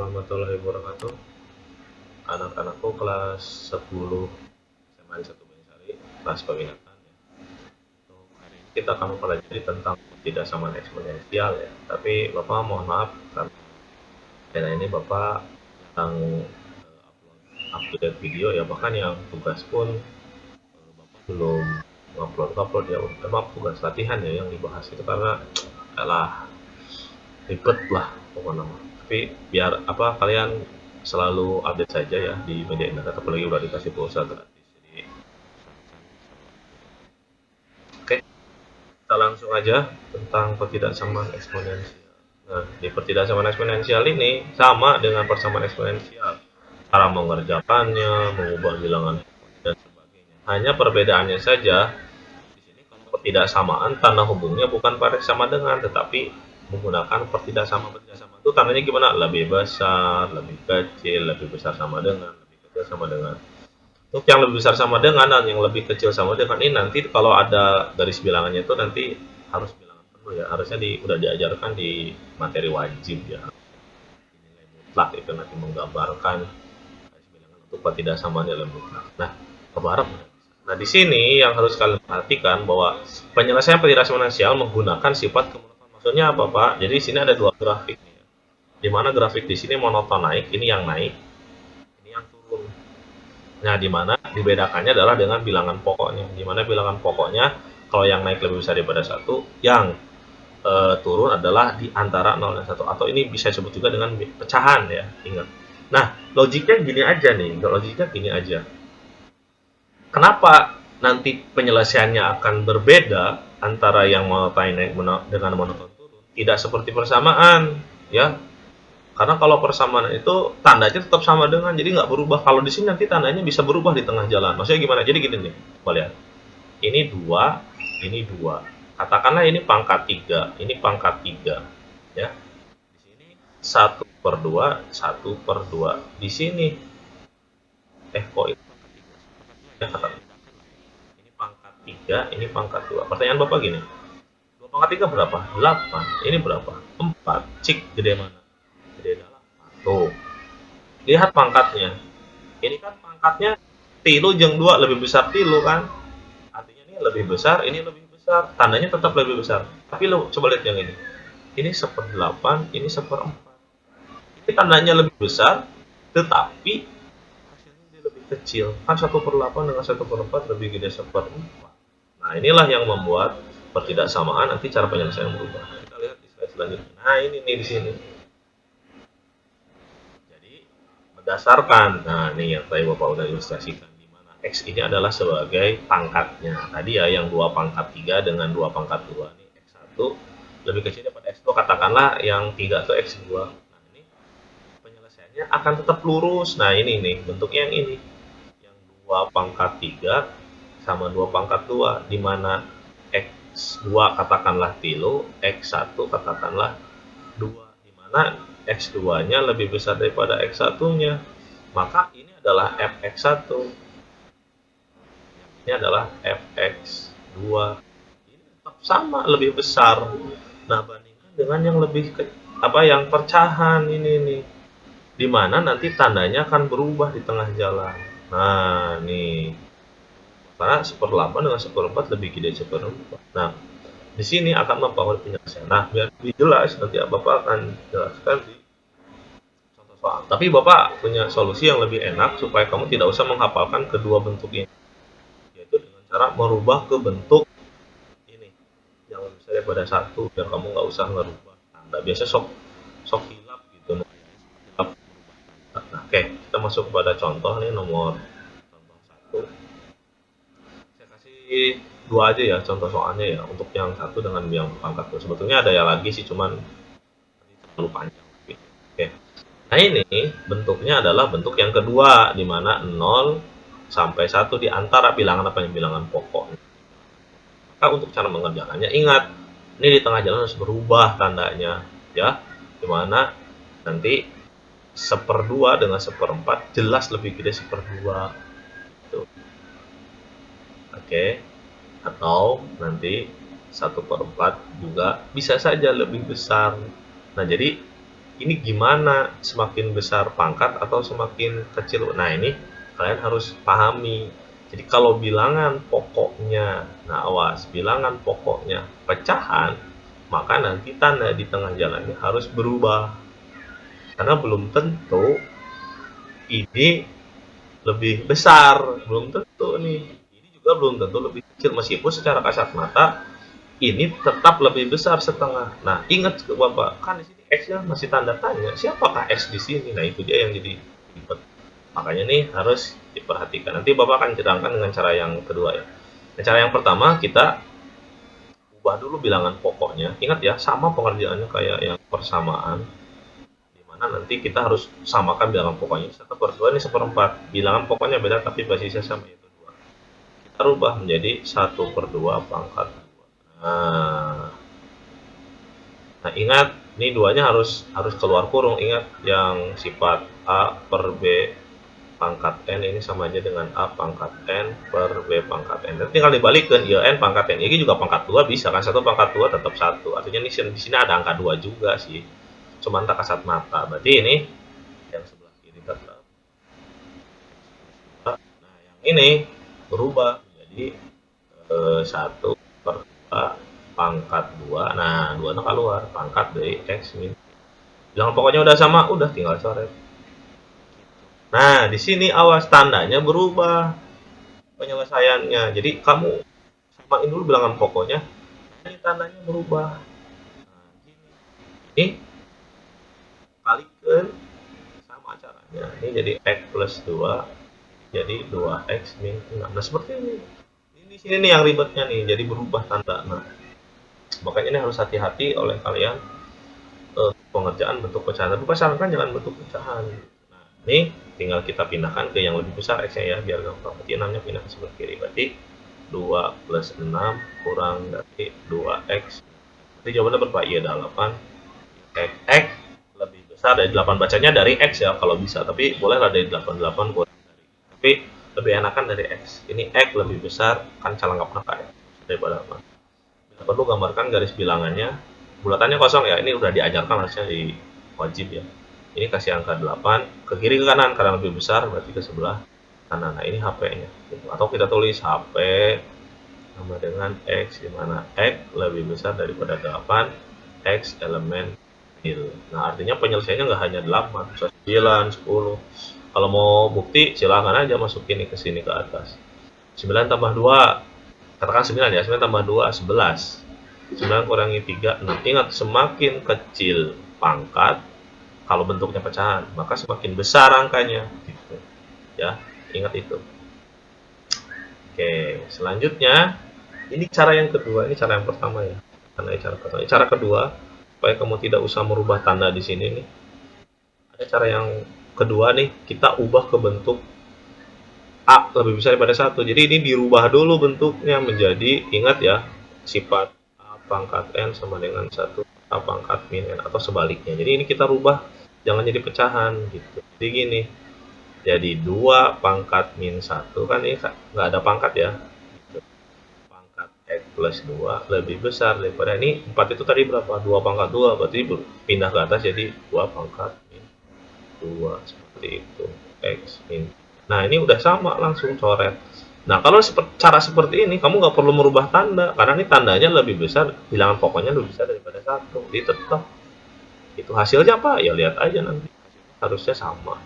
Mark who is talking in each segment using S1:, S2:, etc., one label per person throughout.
S1: warahmatullahi wabarakatuh. Anak-anakku kelas 10 SMA di 1 Banyuwangi, kelas peminatan ya. Untuk hari ini kita akan mempelajari tentang ketidaksamaan eksponensial ya. Tapi Bapak mohon maaf karena channel ini Bapak yang upload video ya, bahkan yang tugas pun Bapak belum upload ya. Memang tugas latihan ya yang dibahas itu karena alah ribet lah pokoknya. Tapi biar kalian selalu update saja ya di media internet, apalagi udah dikasih pulsa gratis. Jadi oke, kita langsung aja tentang pertidaksamaan eksponensial. Nah, di pertidaksamaan eksponensial ini sama dengan persamaan eksponensial. Cara mengerjakannya, mengubah bilangan dan sebagainya. Hanya perbedaannya saja di sini kalau pertidaksamaan tanda hubungnya bukan pada sama dengan, tetapi menggunakan pertidaksamaan itu tandanya gimana? Lebih besar, lebih kecil, lebih besar sama dengan, lebih kecil sama dengan. Untuk yang lebih besar sama dengan dan yang lebih kecil sama dengan ini nanti kalau ada garis bilangannya itu nanti harus bilangan penuh ya. Harusnya udah diajarkan di materi wajib ya. Nilai mutlak itu nanti menggambarkan garis bilangan untuk pertidaksamaan nilai mutlak. Nah, kebarap. Nah, di sini yang harus kalian perhatikan bahwa penyelesaian pertidaksamaan eksponensial menggunakan sifat kemonoton. Maksudnya apa, Pak? Jadi di sini ada dua grafik nih ya. Di mana grafik di sini monoton naik, ini yang naik, ini yang turun. Nah, di mana dibedakannya adalah dengan bilangan pokoknya. Di mana bilangan pokoknya kalau yang naik lebih besar daripada 1, yang turun adalah di antara 0 dan 1. Atau ini bisa disebut juga dengan pecahan ya, ingat. Nah, logiknya gini aja nih, logiknya gini aja. Kenapa nanti penyelesaiannya akan berbeda antara yang monoton naik dengan monoton turun? Tidak seperti persamaan, ya. Karena kalau persamaan itu tandanya tetap sama dengan, jadi nggak berubah. Kalau di sini nanti tandanya bisa berubah di tengah jalan. Maksudnya gimana? Jadi gini nih, coba lihat. Ini 2, ini 2. Katakanlah ini pangkat 3, ini pangkat 3. Ya. Di sini 1/2, 1/2. Di sini kok ini ini pangkat 3, ini pangkat 2. Pertanyaan Bapak gini. 2 pangkat 3 berapa? 8. Ini berapa? 4. Cik, gede mana? Gede 8. Tuh. Lihat pangkatnya. Ini kan pangkatnya tilu jeung 2 lebih besar tilu kan? Artinya ini lebih besar, ini lebih besar. Tandanya tetap lebih besar. Tapi lo coba lihat yang ini. Ini 1/8, ini 1/4. Ini tandanya lebih besar, tetapi hasilnya dia lebih kecil. Kan 1/8 dengan 1/4 lebih gede 1/4. Nah, inilah yang membuat pertidaksamaan nanti cara penyelesaian berubah. Kita lihat di slide selanjutnya. Nah, ini nih di sini. Berdasarkan, nah ini yang tadi Bapak udah ilustrasikan, di mana X ini adalah sebagai pangkatnya. Tadi ya yang 2 pangkat 3 dengan 2 pangkat 2. Ini X1 lebih kecil daripada X2, katakanlah yang 3 itu X2. Nah, ini penyelesaiannya akan tetap lurus. Nah, ini nih bentuknya yang ini. Yang 2 pangkat 3 sama 2 pangkat 2, di mana X2 katakanlah tilu, X1 katakanlah 2, di mana X2-nya lebih besar daripada X1-nya. Maka ini adalah Fx1. Ini adalah Fx2. Ini tetap sama, lebih besar. Nah, bandingkan dengan yang lebih yang percahan ini nih. Di mana nanti tandanya akan berubah di tengah jalan. Nah, nih. Karena 1/8 dengan 1/4 lebih gede 1/4. Nah, di sini akan mempengaruhi penyelesaian. Nah, biar lebih jelas nanti Bapak akan jelaskan di contoh soal. Tapi Bapak punya solusi yang lebih enak supaya kamu tidak usah menghafalkan kedua bentuk ini, yaitu dengan cara merubah ke bentuk ini yang lebih besar daripada 1, biar kamu nggak usah ngerubah tanda. Biasa sok hilap gitu. Nah, oke, kita masuk kepada contoh nih, contoh 1. Saya kasih 2 aja ya contoh soalnya ya, untuk yang 1 dengan yang pangkat 2. Sebetulnya ada yang lagi sih, cuman terlalu panjang. Oke. Nah, ini bentuknya adalah bentuk yang kedua, di mana 0 sampai 1 di antara bilangan bilangan pokok. Maka untuk cara mengerjakannya, ingat, ini di tengah jalan harus berubah tandanya ya, di mana nanti 1/2 dengan 1/4 jelas lebih gede 1/2 gitu. Oke. Atau nanti 1/4 juga bisa saja lebih besar. Nah, jadi ini gimana, semakin besar pangkat atau semakin kecil? Nah, ini kalian harus pahami. Jadi kalau bilangan pokoknya, nah awas, bilangan pokoknya pecahan, maka nanti tanda di tengah jalannya harus berubah. Karena belum tentu ini lebih besar, belum tentu nih. Ini juga belum tentu lebih kecil, meskipun secara kasat mata ini tetap lebih besar setengah. Nah, ingat ke Bapak, kan di sini X-nya masih tanda tanya. Siapakah X di sini? Nah, itu dia yang jadi ribet. Makanya nih harus diperhatikan. Nanti Bapak akan terangkan dengan cara yang kedua ya. Nah, cara yang pertama kita ubah dulu bilangan pokoknya. Ingat ya, sama pengerjaannya kayak yang persamaan. Dimana nanti kita harus samakan bilangan pokoknya. 1/2 ini 1/4. Bilangan pokoknya beda tapi basisnya sama, yaitu 2. Kita rubah menjadi 1/2 pangkat 2. Nah, ingat, ini duanya harus keluar kurung. Ingat, yang sifat A per B pangkat N ini sama aja dengan A pangkat N per B pangkat N. Nanti tinggal dibalikin, ya N pangkat N. Ini juga pangkat 2 bisa kan, 1/2 tetap 1. Artinya di sini ada angka 2 juga sih. Cuma tak kasat mata. Berarti ini yang sebelah kiri tetap. Nah, yang ini berubah menjadi 1/2 pangkat 2. Nah, 2 nya keluar, pangkat dari X min. Bilangan pokoknya udah sama, udah tinggal coret. Nah, di sini awas, tandanya berubah penyelesaiannya. Jadi kamu samain dulu bilangan pokoknya, ini tandanya berubah. Nah, gini. Ini kalikan sama caranya. Ini jadi X plus 2 jadi 2X min 6. Nah, seperti ini. Ini di sini nih yang ribetnya nih, jadi berubah tanda. Nah, makanya ini harus hati-hati oleh kalian pengerjaan bentuk pecahan. Tapi pasalkan jangan bentuk pecahan. Nah, ini tinggal kita pindahkan ke yang lebih besar X-nya ya, biar gampang. Berarti 6-nya pindah ke sebelah kiri. Berarti 2 plus 6 kurang dari 2X. Berarti jawabannya berapa? Iya, 8. X lebih besar dari 8. Bacanya dari X ya kalau bisa. Tapi bolehlah dari 88 kurang dari. Tapi lebih enakan dari X. Ini X lebih besar, kan cara nggak pernah X daripada apa. Bila perlu gambarkan garis bilangannya. Bulatannya kosong ya, ini udah diajarkan harusnya di wajib ya. Ini kasih angka 8 ke kiri ke kanan karena lebih besar, berarti ke sebelah kanan. Nah, ini HP-nya. Atau kita tulis HP sama dengan X, di mana X lebih besar daripada 8, X elemen nil. Nah, artinya penyelesaiannya nggak hanya 8, bisa 9, 10. Kalau mau bukti silahkan aja masukin ke sini ke atas. 9 tambah 2, katakan 9 ya, 9 tambah 2, 11. 9 kurangi 3, 6. Ingat, semakin kecil pangkat, kalau bentuknya pecahan, maka semakin besar angkanya. Gitu. Ya, ingat itu. Oke, selanjutnya, ini cara yang kedua, ini cara yang pertama ya. Karena cara pertama. Cara kedua, supaya kamu tidak usah merubah tanda di sini nih. Ada cara yang kedua nih, kita ubah ke bentuk A lebih besar daripada 1. Jadi ini dirubah dulu bentuknya menjadi, ingat ya, sifat pangkat N sama dengan 1 A pangkat min N atau sebaliknya. Jadi ini kita rubah, jangan jadi pecahan gitu. Jadi gini, jadi 2 pangkat min 1, kan ini nggak ada pangkat ya. Gitu. Pangkat X plus 2 lebih besar daripada ini. 4 itu tadi berapa? 2 pangkat 2, berarti pindah ke atas jadi 2 pangkat min 2. Seperti itu. X min. Nah, ini udah sama, langsung coret. Nah, kalau cara seperti ini, kamu nggak perlu merubah tanda, karena ini tandanya lebih besar, bilangan pokoknya lebih besar daripada 1. Jadi tetap. Itu hasilnya apa? Ya lihat aja nanti. Harusnya sama.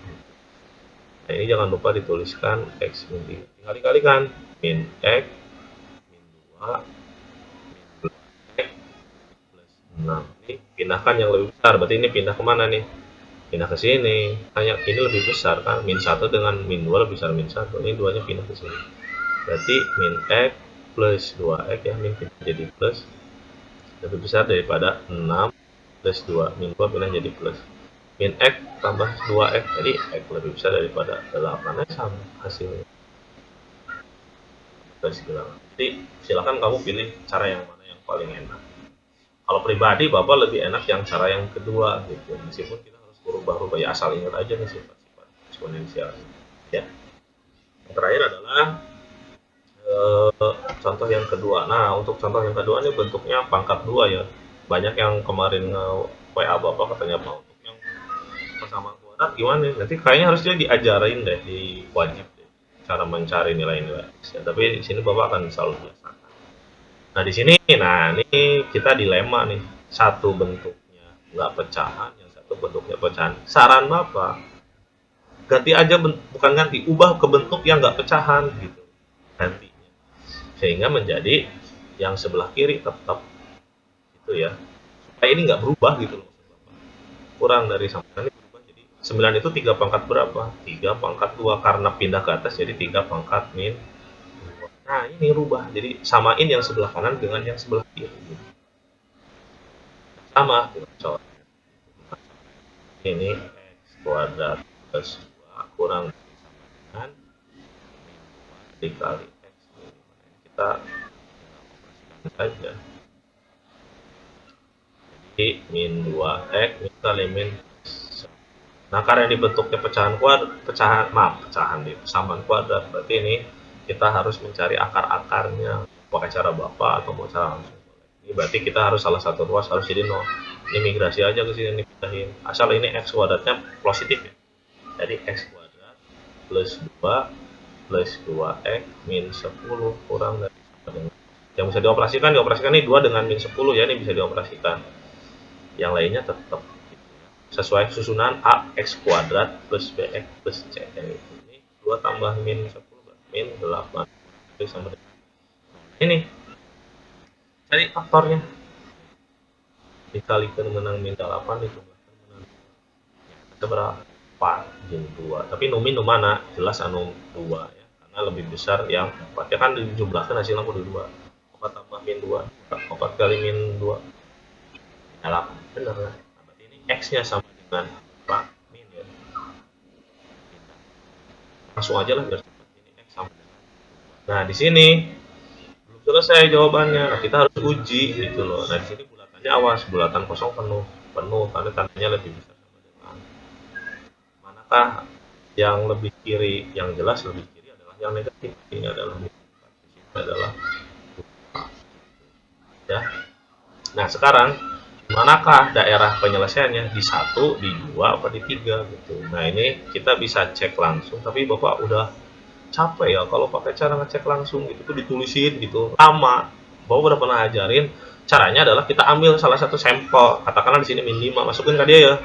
S1: Nah, ini jangan lupa dituliskan X min 3. Tinggal dikalikan. Min X, min 2, min 2X, plus 6. Ini pindahkan yang lebih besar. Berarti ini pindah kemana nih? Pindah ke sini. Hanya ini lebih besar kan? Min 1 dengan min 2 lebih besar min 1. Ini 2-nya pindah ke sini. Berarti min X plus 2X ya, min pindah jadi plus, lebih besar daripada 6 plus 2, min 2 pindah jadi plus. Min X tambah 2X, jadi X lebih besar daripada 8. Sama hasilnya. Jadi silakan kamu pilih cara yang mana yang paling enak. Kalau pribadi Bapak lebih enak yang cara yang kedua gitu. Meskipun kita harus berubah-ubah ya, asal ingat aja nih sifat-sifat eksponensial. Ya. Yang terakhir adalah contoh yang kedua. Nah, untuk contoh yang kedua ini bentuknya pangkat 2 ya. Banyak yang kemarin WA Bapak katanya mau untuk yang persamaan kuadrat gimana nih? Nanti kayaknya harusnya diajarin deh, di wajib deh, cara mencari nilai-nilai X ya. Tapi di sini Bapak akan selalu biasakan. Nah, di sini, nah ini kita dilema nih. Satu bentuknya nggak pecahan, yang satu bentuknya pecahan. Saran Bapak, ganti aja, bukan ganti, ubah ke bentuk yang nggak pecahan gitu. Gantinya. Sehingga menjadi yang sebelah kiri tetap gitu ya. Supaya ini nggak berubah gitu loh. Kurang dari 9 ini berubah jadi 9 itu 3 pangkat berapa? 3 pangkat 2 karena pindah ke atas jadi 3 pangkat min 2. Nah, ini rubah. Jadi samain yang sebelah kanan dengan yang sebelah kiri. Sama kita coba. Ini x kuadrat plus 2 kurang dengan dikali x. Kita operasikan saja. Jadi min 2x kali min. Nah, karena ini bentuknya pecahan di persamaan kuadrat, berarti ini kita harus mencari akar-akarnya. Pakai cara Bapak atau mau cara langsung. Ini berarti kita harus salah satu ruas harus jadi 0. Ini migrasi aja ke sini, pindahin. Asal ini x kuadratnya positif ya. Jadi x kuadrat plus 2 plus 2x min 10 kurang dari sama dengan. Yang bisa dioperasikan ini 2 dengan min 10 ya, ini bisa dioperasikan. Yang lainnya tetap gitu ya. Sesuai susunan ax kuadrat plus bx plus cx. Ini 2 tambah min 10 min 8 sama dengan ini. Cari faktornya. Dikalikan menang min 8 dijumlahkan menang 2. Itu berapa? Jin 2. Tapi numin nu mana? Jelas anu 2 ya. Karena lebih besar yang 4. Ya kan dijumlahkan hasilnya kudu 2. 4 tambah min 2. 4 kali min 2. 8. Benar lah. Nah, berarti ini x-nya sama dengan berapa? Min ya. Langsung aja lah biar cepat. Ini x sama dengan. Nah, di sini belum selesai jawabannya. Nah, kita harus uji gitu loh. Nah, di sini bulatannya awas, bulatan kosong penuh karena tandanya lebih besar sama dengan. Manakah yang lebih kiri? Yang jelas lebih kiri adalah yang negatif. Ini adalah min 4. Di sini adalah 2. Ya. Nah, sekarang manakah daerah penyelesaiannya? Di 1, di 2, apa di 3 gitu. Nah, ini kita bisa cek langsung, tapi Bapak udah capek ya kalau pakai cara ngecek langsung gitu tuh ditulisin gitu. Lama. Bapak udah pernah ajarin, caranya adalah kita ambil salah satu sampel. Katakanlah di sini min 5, masukin ke dia ya.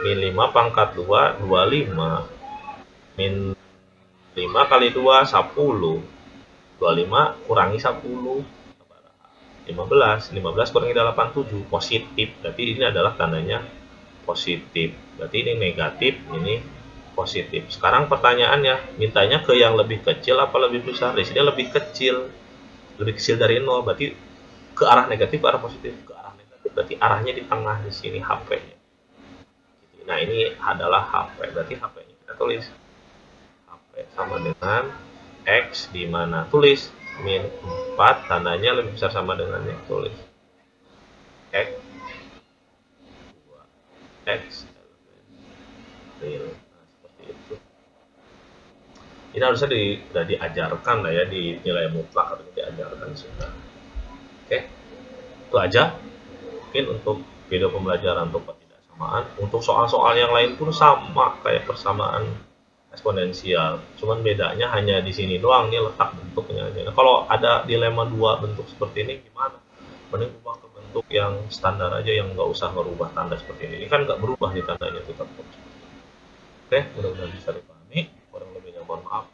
S1: Min 5 pangkat 2 25. Min 5 kali 2 10. 25 kurangi 10. 15 kurangi 87 positif, berarti ini adalah tandanya positif, berarti ini negatif, ini positif. Sekarang pertanyaannya, mintanya ke yang lebih kecil apa lebih besar? Di sini lebih kecil dari 0, berarti ke arah negatif ke arah positif, ke arah negatif, berarti arahnya di tengah di sini HP-nya. Nah, ini adalah HP, berarti HP-nya kita tulis HP sama dengan X, di mana tulis min 4 tandanya lebih besar sama dengan yang tulis X 2 X real. Nah, seperti itu. Ini harusnya sudah diajarkan lah ya di nilai mutlak, harus diajarkan sudah. Oke, itu aja mungkin untuk video pembelajaran untuk ketidaksamaan. Untuk soal-soal yang lain pun sama kayak persamaan eksponensial, cuman bedanya hanya di sini doang nih letak bentuknya aja. Nah, kalau ada dilema dua bentuk seperti ini gimana? Mending ubah ke bentuk yang standar aja, yang nggak usah merubah tanda seperti ini. Ini kan nggak berubah di tandanya tetap. Oke, mudah-mudahan bisa dipahami. Kurang lebihnya mohon maaf.